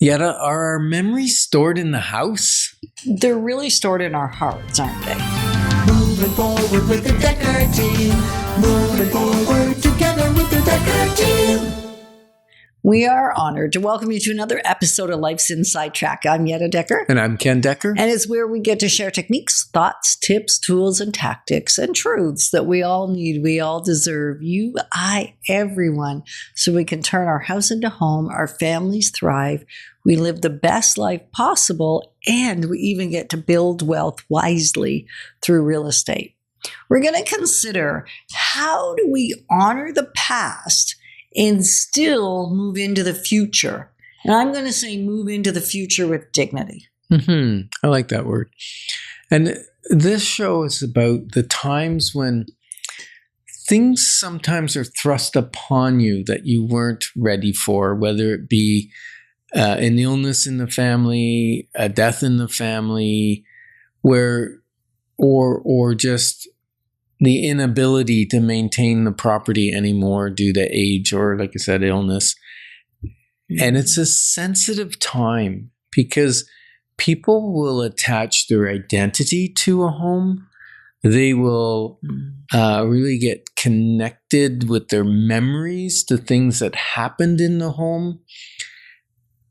Yetta, are our memories stored in the house? They're really stored in our hearts, aren't they? Moving forward with the Dekker team. Moving forward together with the Dekker team. We are honored to welcome you to another episode of Life's Inside Track. I'm Yetta Dekker. And I'm Ken Dekker. And it's where we get to share techniques, thoughts, tips, tools, and tactics, and truths that we all need, we all deserve, you, I, everyone, so we can turn our house into home, our families thrive, we live the best life possible, and we even get to build wealth wisely through real estate. We're going to consider, how do we honor the past and still move into the future? And I'm going to say move into the future with dignity. I like that word. And this show is about the times when things sometimes are thrust upon you that you weren't ready for, whether it be an illness in the family, a death in the family, or just the inability to maintain the property anymore due to age or, like I said, illness. And it's a sensitive time because people will attach their identity to a home. They will really get connected with their memories to things that happened in the home.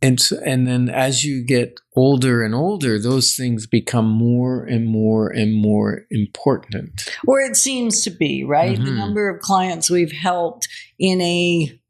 And then as you get older and older, those things become more and more and more important. Or it seems to be, right? The number of clients we've helped in a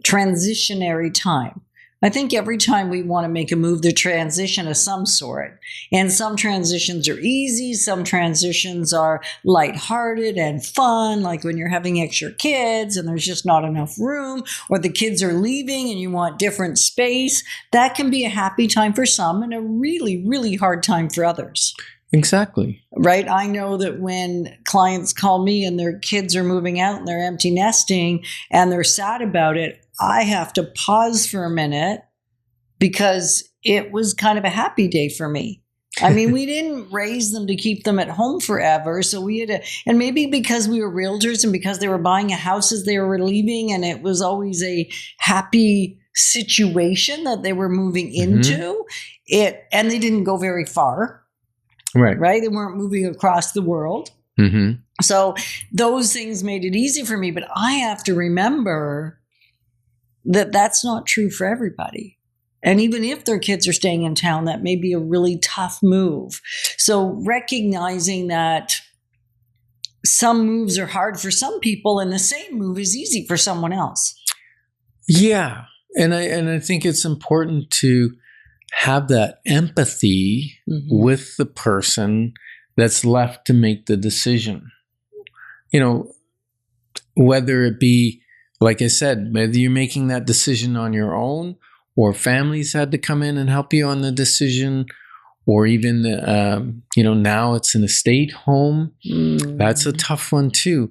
transitionary time. I think every time we want to make a move, the transition of some sort. And some transitions are easy. Some transitions are lighthearted and fun, like when you're having extra kids and there's just not enough room, or the kids are leaving and you want different space. That can be a happy time for some and a really, really hard time for others. Exactly. Right? I know that when clients call me and their kids are moving out and they're empty nesting and they're sad about it, I have to pause for a minute because it was kind of a happy day for me. I mean, we didn't raise them to keep them at home forever. So we had to, and maybe because we were realtors and because they were buying a house as they were leaving, and it was always a happy situation that they were moving into it, and they didn't go very far. Right. They weren't moving across the world. So those things made it easy for me. But I have to remember that that's not true for everybody. And even if their kids are staying in town, that may be a really tough move. So recognizing that some moves are hard for some people and the same move is easy for someone else. Yeah. And I think it's important to have that empathy with the person that's left to make the decision. You know, whether it be, like I said, whether you're making that decision on your own, or families had to come in and help you on the decision, or even, now it's an estate home. That's a tough one too.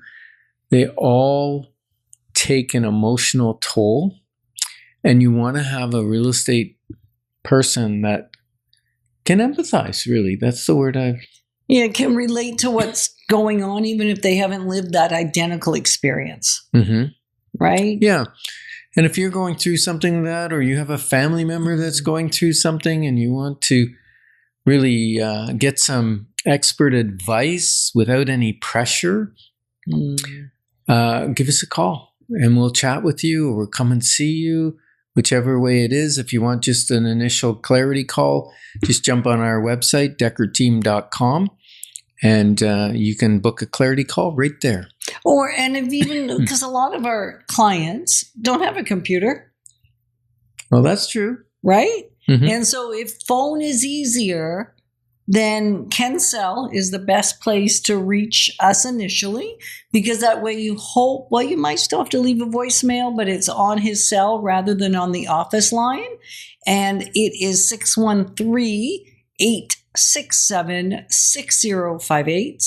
They all take an emotional toll, and you want to have a real estate person that can empathize, really. That's the word can relate to what's going on, even if they haven't lived that identical experience. Right? Yeah. And if you're going through something like that, or you have a family member that's going through something and you want to really get some expert advice without any pressure, give us a call and we'll chat with you, or we'll come and see you, whichever way it is. If you want just an initial clarity call, just jump on our website, dekkerteam.com. And you can book a clarity call right there. Because a lot of our clients don't have a computer. Well, that's true. Right? And so if phone is easier, then Kencell is the best place to reach us initially, because that way you might still have to leave a voicemail, but it's on his cell rather than on the office line. And it is 613-867-6058,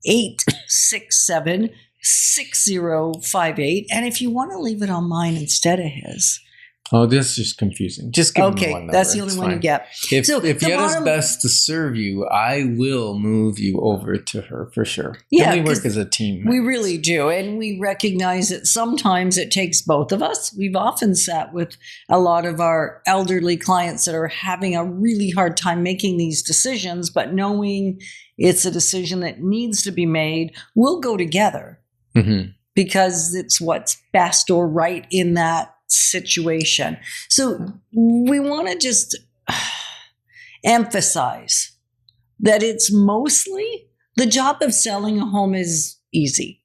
613-867-6058. And if you want to leave it on mine instead of his, Oh, this is just confusing. Just give me one number. That's the only It's one you fine. get. If So Yetta's best to serve you, I will move you over to her for sure. Yeah, And we work 'cause as a team. we really do. And we recognize that sometimes it takes both of us. We've often sat with a lot of our elderly clients that are having a really hard time making these decisions, but knowing it's a decision that needs to be made, we'll go together Mm-hmm. because it's what's best or right in that situation. So we want to just emphasize that it's mostly the job of selling a home is easy.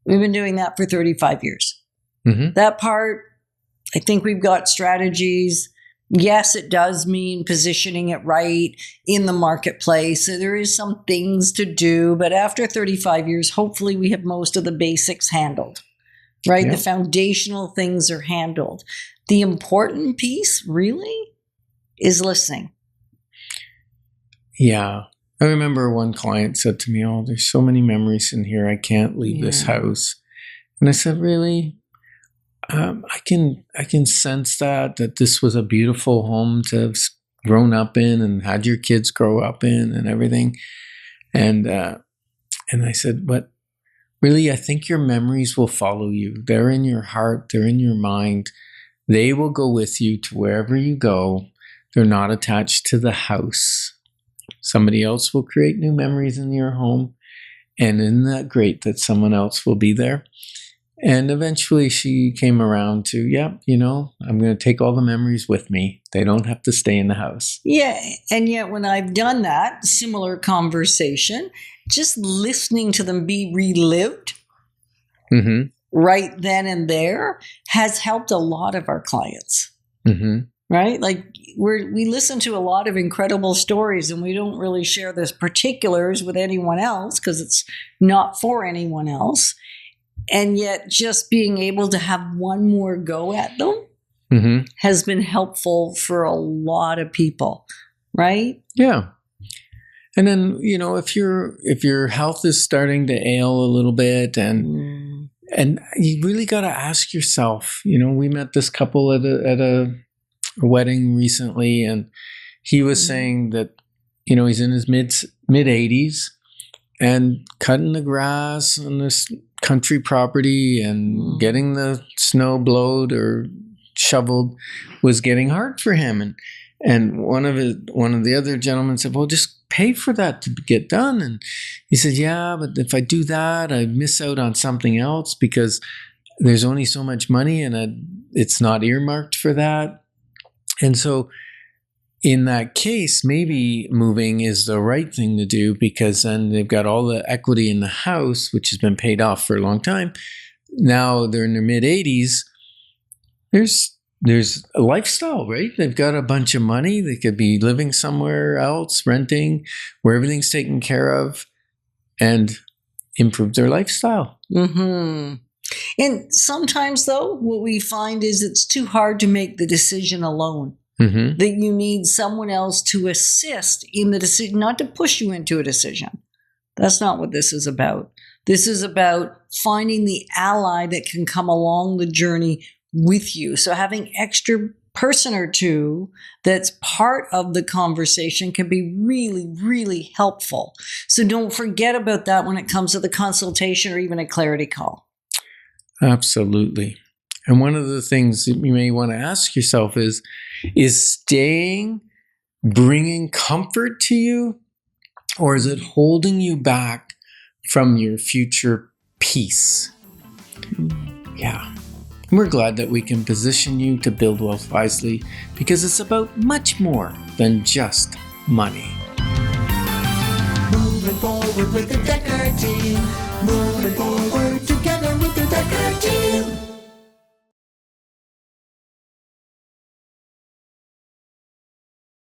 We've been doing that for 35 years. Mm-hmm. That part, I think we've got strategies. Yes, it does mean positioning it right in the marketplace. So there is some things to do, but after 35 years, hopefully we have most of the basics handled, right? Yeah. The foundational things are handled. The important piece really is listening. Yeah. I remember one client said to me, "Oh, there's so many memories in here. I can't leave this Yeah. house." And I said, "Really? I can sense that this was a beautiful home to have grown up in and had your kids grow up in and everything." And I said, "But really, I think your memories will follow you. They're in your heart. They're in your mind. They will go with you to wherever you go. They're not attached to the house. Somebody else will create new memories in your home. And isn't that great that someone else will be there?" And eventually she came around to, I'm going to take all the memories with me. They don't have to stay in the house. Yeah. And yet when I've done that similar conversation, just listening to them be relived Mm-hmm. right then and there has helped a lot of our clients, Mm-hmm. right? Like we listen to a lot of incredible stories and we don't really share the particulars with anyone else because it's not for anyone else. And yet just being able to have one more go at them Mm-hmm. has been helpful for a lot of people, right? Yeah. And then, if your health is starting to ail a little bit and you really got to ask yourself, we met this couple at a wedding recently, and he was saying that, he's in his mid 80s and cutting the grass on this country property and getting the snow blowed or shoveled was getting hard for him. And one of the other gentlemen said, "Well, just pay for that to get done." And he said, "Yeah, but if I do that, I miss out on something else because there's only so much money and it's not earmarked for that." And so in that case, maybe moving is the right thing to do because then they've got all the equity in the house, which has been paid off for a long time. Now they're in their mid 80s. There's a lifestyle, right? They've got a bunch of money. They could be living somewhere else, renting, where everything's taken care of, and improve their lifestyle. Mm-hmm. And sometimes, though, what we find is it's too hard to make the decision alone. Mm-hmm. That you need someone else to assist in the decision, not to push you into a decision. That's not what this is about. This is about finding the ally that can come along the journey with you. So having extra person or two that's part of the conversation can be really, really helpful. So don't forget about that when it comes to the consultation or even a clarity call. Absolutely. And one of the things that you may want to ask yourself is staying bringing comfort to you, or is it holding you back from your future peace? Yeah. We're glad that we can position you to build wealth wisely because it's about much more than just money. Moving forward with the Dekker team. Moving forward